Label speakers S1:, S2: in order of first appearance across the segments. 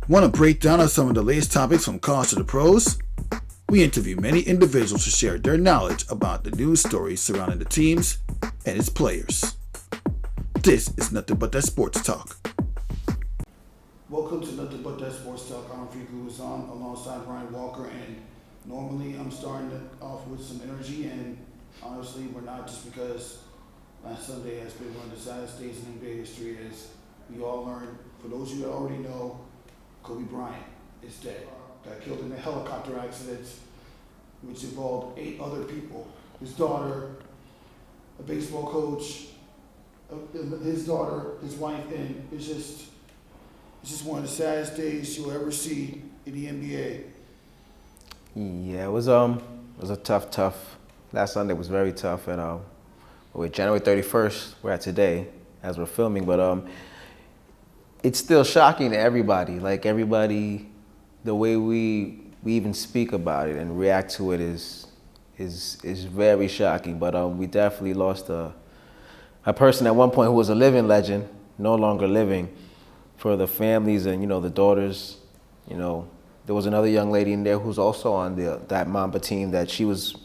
S1: Want to break down on some of the latest topics from college to the pros? We interview many individuals to share their knowledge about the news stories surrounding the teams and its players. This is Nothing But That Sports Talk. Welcome to Nothing But That Sports Talk. I'm Rafique Louison alongside Brian Walker, and normally I'm starting it off with some energy, and honestly we're not, just because last Sunday has been one of the saddest days in NBA history. As we all learned, for those of you that already know, Kobe Bryant is dead. Got killed in a helicopter accident which involved 8 other people. His daughter, a baseball coach, his daughter, his wife, and it's just one of the saddest days you'll ever see in the NBA.
S2: Yeah, it was a tough. Last Sunday was very tough, and we're January 31st. We're at today as we're filming, but it's still shocking to everybody. Like everybody, the way we even speak about it and react to it is very shocking. But we definitely lost a person at one point who was a living legend, no longer living. For the families and the daughters, there was another young lady in there who's also on that Mamba team that she was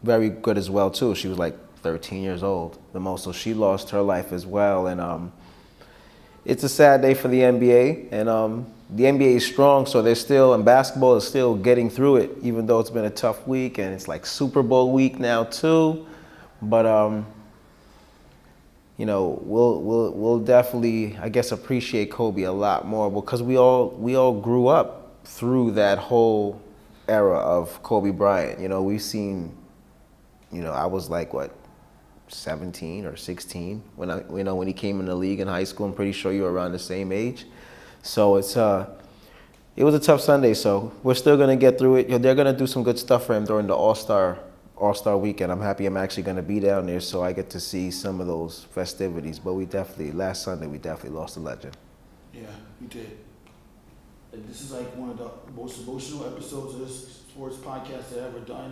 S2: very good as well too. She was like 13 years old, the most, so she lost her life as well. And it's a sad day for the NBA, and the NBA is strong, so they're still, and basketball is still getting through it, even though it's been a tough week, and it's like Super Bowl week now too. But we'll definitely, I guess, appreciate Kobe a lot more, because we all grew up through that whole era of Kobe Bryant. We've seen, I was like, 17 or 16 when he came in the league in high school. I'm pretty sure you were around the same age. So it was a tough Sunday. So we're still gonna get through it. They're gonna do some good stuff for him during the All-Star weekend. I'm happy I'm actually gonna be down there, so I get to see some of those festivities. But last Sunday we definitely lost a legend.
S1: Yeah, we did. And this is like one of the most emotional episodes of this sports podcast I've ever done.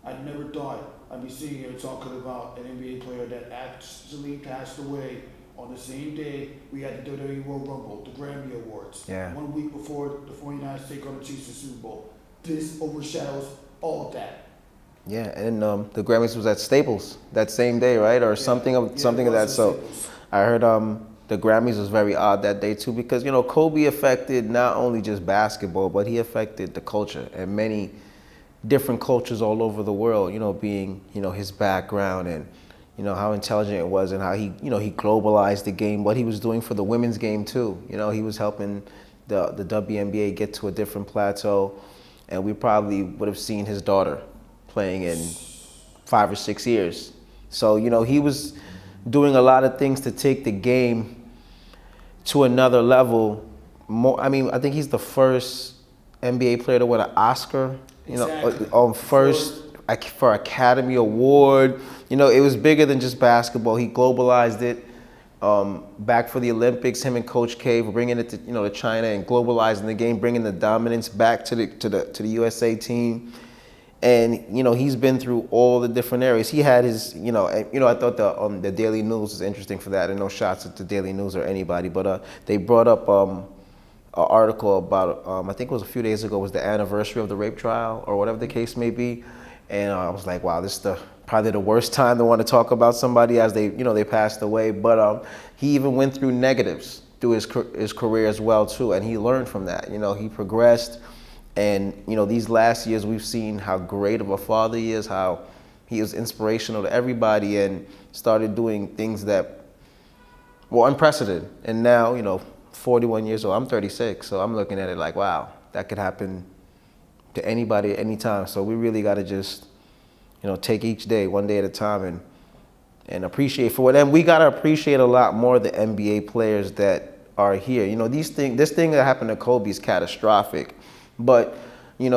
S1: I never thought I'd be sitting here talking about an NBA player that actually passed away on the same day we had the WWE World Rumble, the Grammy Awards.
S2: Yeah.
S1: 1 week before the 49ers take on the Chiefs in the Super Bowl. This overshadows all of that.
S2: Yeah, and the Grammys was at Staples that same day, right? Or something of that. So
S1: Staples.
S2: I heard the Grammys was very odd that day too, because Kobe affected not only just basketball, but he affected the culture and many different cultures all over the world. Being his background and how intelligent it was, and how he he globalized the game. What he was doing for the women's game too. He was helping the WNBA get to a different plateau, and we probably would have seen his daughter playing in 5 or 6 years. So he was doing a lot of things to take the game to another level. I think he's the first NBA player to win an Oscar.
S1: Exactly.
S2: First for Academy Award. It was bigger than just basketball. He globalized it. Back for the Olympics, him and Coach K were bringing it to to China and globalizing the game, bringing the dominance back to the USA team. And he's been through all the different areas. He had his I thought the Daily News was interesting for that. And no shots at the Daily News or anybody, but they brought up an article about I think it was a few days ago, was the anniversary of the rape trial or whatever the case may be. And I was like, wow, this is probably the worst time to want to talk about somebody as they passed away. But he even went through negatives through his career as well too, and he learned from that. He progressed, and these last years we've seen how great of a father he is, how he was inspirational to everybody, and started doing things that were unprecedented. And now 41 years old, I'm 36, so I'm looking at it like, wow, that could happen to anybody at any time. So we really got to just take each day one day at a time and appreciate for it. And we got to appreciate a lot more the NBA players that are here. This thing that happened to Kobe is catastrophic, but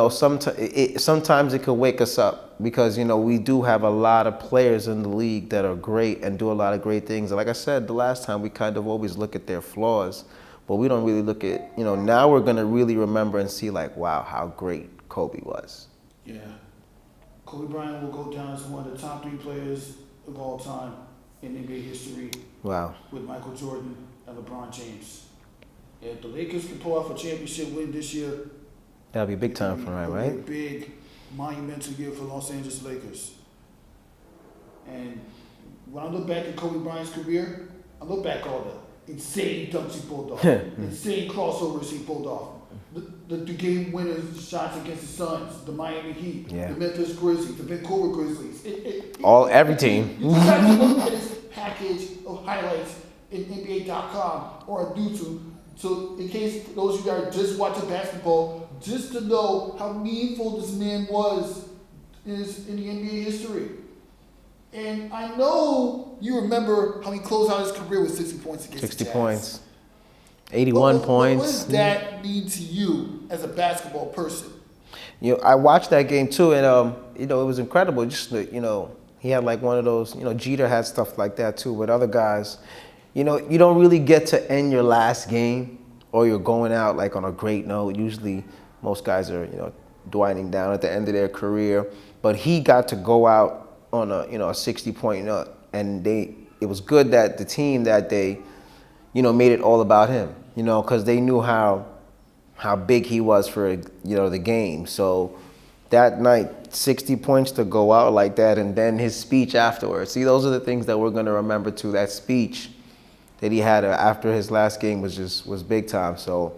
S2: sometimes it could wake us up, because we do have a lot of players in the league that are great and do a lot of great things. And like I said the last time, we kind of always look at their flaws, but we don't really look at now we're going to really remember and see, like, wow, how great Kobe was.
S1: Yeah. Kobe Bryant will go down as one of the top 3 players of all time in NBA history.
S2: Wow.
S1: With Michael Jordan and LeBron James. If the Lakers can pull off a championship win this year,
S2: That'll be big time for him,
S1: it'll
S2: right?
S1: be a big, monumental year for Los Angeles Lakers. And when I look back at Kobe Bryant's career, I look back all the insane dunks he pulled off, insane crossovers he pulled off, the game winner shots against the Suns, the Miami Heat,
S2: Yeah.
S1: the Memphis Grizzlies, the Vancouver Grizzlies.
S2: Every team.
S1: You just have to look at his package of highlights in NBA.com or on YouTube. So in case those of you that are just watching basketball, just to know how meaningful this man was in the NBA history. And I know you remember how he closed out his career with 60 points against
S2: 60
S1: the Jazz.
S2: points. 81 points.
S1: What does that mean to you as a basketball person?
S2: I watched that game too, and it was incredible. Just he had like one of those. Jeter had stuff like that too. With other guys, you don't really get to end your last game, or you're going out like on a great note. Usually, most guys are dwindling down at the end of their career. But he got to go out on a 60-point note, and it was good that the team that day, made it all about him. Because they knew how big he was for the game. So that night, 60 points to go out like that, and then his speech afterwards. See, those are the things that we're going to remember too. That speech that he had after his last game was big time. So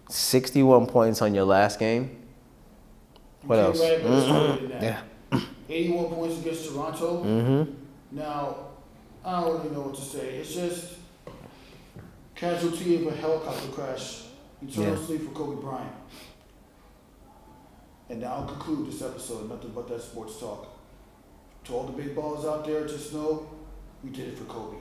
S2: 61 points on your last game. What else?
S1: Yeah. 81 points against Toronto.
S2: Mm-hmm.
S1: Now, I don't really know what to say. It's just casualty of a helicopter crash. Eternal sleep for Kobe Bryant. And now I'll conclude this episode. Nothing but that sports talk. To all the big ballers out there, just know we did it for Kobe.